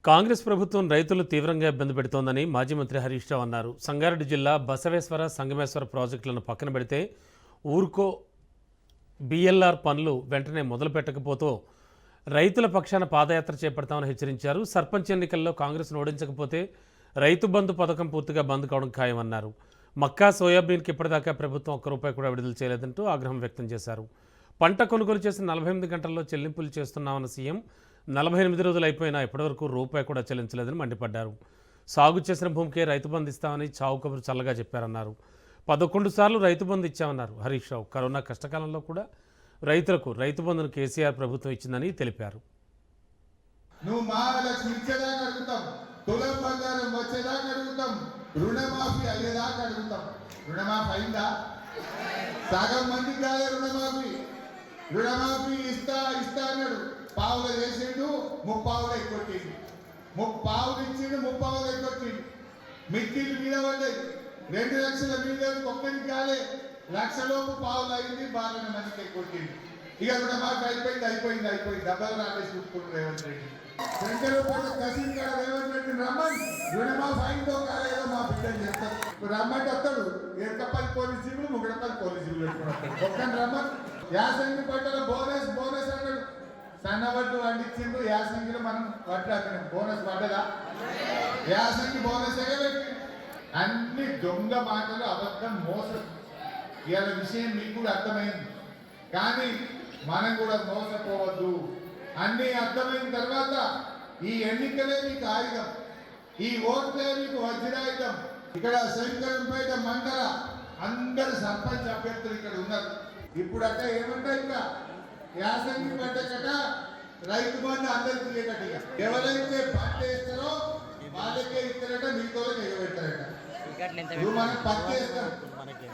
కాంగ్రెస్ ప్రభుత్వం రైతులు తీవ్రంగా ఇబ్బంది పెడుతోందని మాజీ మంత్రి హరీష్ రావు అన్నారు. సంగారెడ్డి జిల్లా బసవేశ్వర సంగమేశ్వర ప్రాజెక్టులను పక్కన పెడితే ఊర్కో బిఎల్ఆర్ పనులు వెంటనే మొదలు పెట్టకపోతే రైతుల పక్షాన పాదయాత్ర చేపడతామని హెచ్చరించారు. సర్పంచ్ ఎన్నికల్లో కాంగ్రెస్ను ఓడించకపోతే రైతు బంధు పథకం పూర్తిగా బంద్ కావడం ఖాయమన్నారు. మక్కా సోయాబీన్కి ఇప్పటిదాకా ప్రభుత్వం ఒక్క రూపాయి కూడా విడుదల చేయలేదంటూ ఆగ్రహం వ్యక్తం చేశారు. పంట కొనుగోలు చేసిన 48 గంటల్లో చెల్లింపులు చేస్తున్నామన్న సీఎం 48 రోజులు అయిపోయినా ఇప్పటివరకు రూపాయి కూడా చెల్లించలేదని మండిపడ్డారు. సాగు చేసిన భూమికే రైతు బంధు ఇస్తామని చావు కబురు చల్లగా చెప్పారన్నారు. 11 సార్లు రైతు బంధు ఇచ్చామన్నారు హరీష్ రావు. కరోనా కష్టకాలంలో కూడా రైతులకు రైతు బంధును కేసీఆర్ ప్రభుత్వం ఇచ్చిందని తెలిపారు. నువ్వు మహాలక్ష్మి ఇచ్చేదాకా అడుగుతాం, తులం బంగారం వచ్చేదాకా అడుగుతాం, రుణమాఫీ అయ్యేదాకా అడుగుతాం. రుణమాఫీ అయిందా? సగం మందికి కాదే రుణమాఫీ. రుణమాఫీ ఇస్తా అన్నాడు, పావులు చేసిండు, ముప్పావులు ఎక్కొట్టిండు. ముప్పావులు ఇచ్చిండు, ముప్పావులు ఎక్కొట్టిండు. మిత్తిలు మీద పడ్డాయి. 2 లక్షల మీద ఒక్కరికి కాలే, లక్షలోపు పావులు అయింది, బాగా మందికి ఎక్కొట్టిండు. ఇక రుణమాఫీ అయిపోయింది. డబ్బలు రాలేసి చూసుకుంటారు రేవంత్ రెడ్డి. శంకరపేట కసిన్ కాడ రేవంత్ రెడ్డి రమ్మని రుణమాఫీ అయిందో కాలేదో మా బిడ్డలు చెప్తారు. రమ్మంటే వస్తాడు, ఎరకపల్లి పోలీస్ జీవులు, ముగడపల్లి పోలీస్ జీవులు పెట్టుకుని వస్తాడు. ఒక్కని రమ్మని యాసంగి పంటల బోనస్ అన్నాడు. సన్నవడ్లు వండించిండు, యాసంగిలో మనం వడ్లు అక్కడ బోనస్ పడ్డదా? యాసంగి బోనస్ పెట్టి అన్ని దొంగ మాటలు, అబద్ధం, మోసం. ఇవాళ విషయం మీకు కూడా అర్థమైంది, కానీ మనం కూడా మోసపోవద్దు. అన్ని అర్థమైన తర్వాత ఈ ఎన్నికలే మీకు ఆయుధం, ఈ ఓట్లే మీకు వజ్రాయుధం. ఇక్కడ శంకరంపేట మండల అందరు సర్పంచ్ అభ్యర్థులు ఇక్కడ ఉన్నారు. ఇప్పుడు అట్లా ఏమంటాయి, ఇంకా యాసంగి పంటకట రైతు బంధు అందరికి లేకట. ఎవరైతే పంట వేస్తారో వాళ్ళకే ఇస్తారట, మీతో ఎగబెట్టారట. ఇప్పుడు మనం పత్తి వేస్తాం,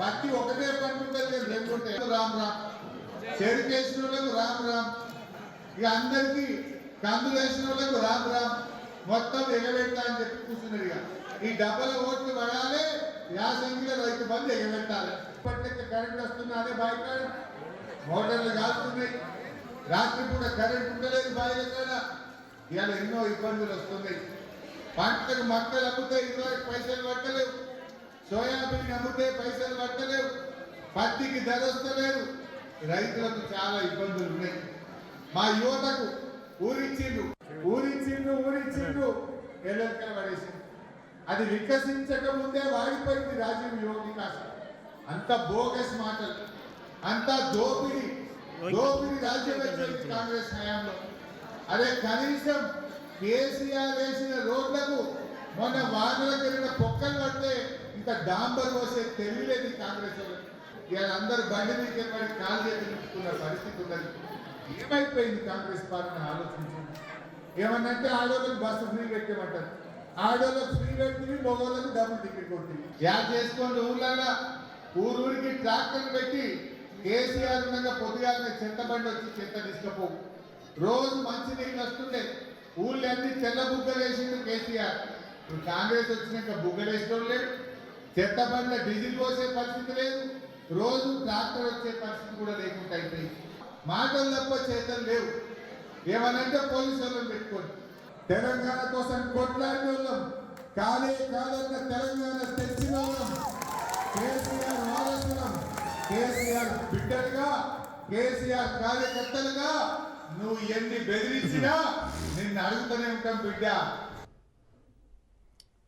పత్తి ఒకటే పంట ఉంటుంది, 2 ఉంటాయి. రామ్ చెరుకు వేసిన వాళ్ళకు రామ్, ఇక అందరికి కందులు వేసిన వాళ్ళకు రామ్, మొత్తం ఎగబెట్టా అని చెప్పి కూర్చున్నారు. ఇక ఈ డబ్బల ఓట్లు పడాలి, యాసంగిలో రైతు బంధు ఎగబెట్టాలి. ఇప్పటికే కరెంట్ వస్తుంది, అదే బాయికాడ మోటార్లు కాలుతున్నాయి. రాత్రి పూట కరెంట్ ఉండలేదు బాయిల కాడ. ఇవాళ ఎన్నో ఇబ్బందులు వస్తున్నాయి. పంటలకు మక్కలు అమ్ముతే 20 పైసలు పట్టలేవు, సోయాబీన్ అమ్ముతే పైసలు పట్టలేవు, పత్తికి ధర వస్తలేదు. రైతులకు చాలా ఇబ్బందులు ఉన్నాయి. మా యువతకు ఊరిచ్చిండు ఎల్లెలకల పడేసింది. అది వికసించక ముందే వాడిపోయింది రాజీవ్ యువ వికాసం. అంత బోగస్ మాటలు, అంత దోపిడి రాజ్యం వచ్చింది కాంగ్రెస్ హయాంలో. అదే కనీసం కేసీఆర్ వేసిన రోడ్లకు మొన్న వానలకు వెళ్ళిన పొక్కలు పడితే ఇంకా డాంబర్ పోసే తెలియలేదు కాంగ్రెస్ వాళ్ళు. ఇవాళ అందరూ బండి మీద పడి కాలు చేతున్న పరిస్థితి ఉన్నది. ఏమైపోయింది కాంగ్రెస్ పాలన ఆలోచించింది. ఏమన్నంటే ఆడోళ్ళకి బస్సు ఫ్రీ పెట్టేమంటారు, ఆడోళ్ళకి ఫ్రీ పెట్టి మగోళ్ళకి డబ్బులు టికెట్ కొట్టింది. యాడ్ చేసుకోండి. ఊళ్ళల్లో ఊరికి ట్రాక్టర్ పెట్టి కేసీఆర్ ఉండగా పొద్దుగానే చెత్త బండి వచ్చి చెత్త తీసుకపోవు. రోజు మంచి నీళ్ళు వస్తుండే, ఊళ్ళన్నీ తెల్ల బుగ్గలు వేసిండు కేసీఆర్. ఇప్పుడు కాంగ్రెస్ వచ్చినాక బుగ్గలు వేసుకోవడం లేదు, చెత్త బండ్ల డీజిల్ పోసే పరిస్థితి లేదు, రోజు ట్రాక్టర్ వచ్చే పరిస్థితి కూడా లేకుండా అయిపోయింది. మాటలు తప్ప చేతలు లేవు. ఏమనంటే పోలీసు వాళ్ళని పెట్టుకోండి. తెలంగాణ కోసం కొట్లాడిన వాళ్ళం, కాదన్న తెలంగాణ తెచ్చిన వాళ్ళం, కేసీఆర్ వారసులం, కేసీఆర్ బిడ్డలుగా, కేసీఆర్ కార్యకర్తలుగా నువ్వు ఎన్ని బెదిరించినా నిన్ను అడుగుతూనే ఉంటాం బిడ్డ.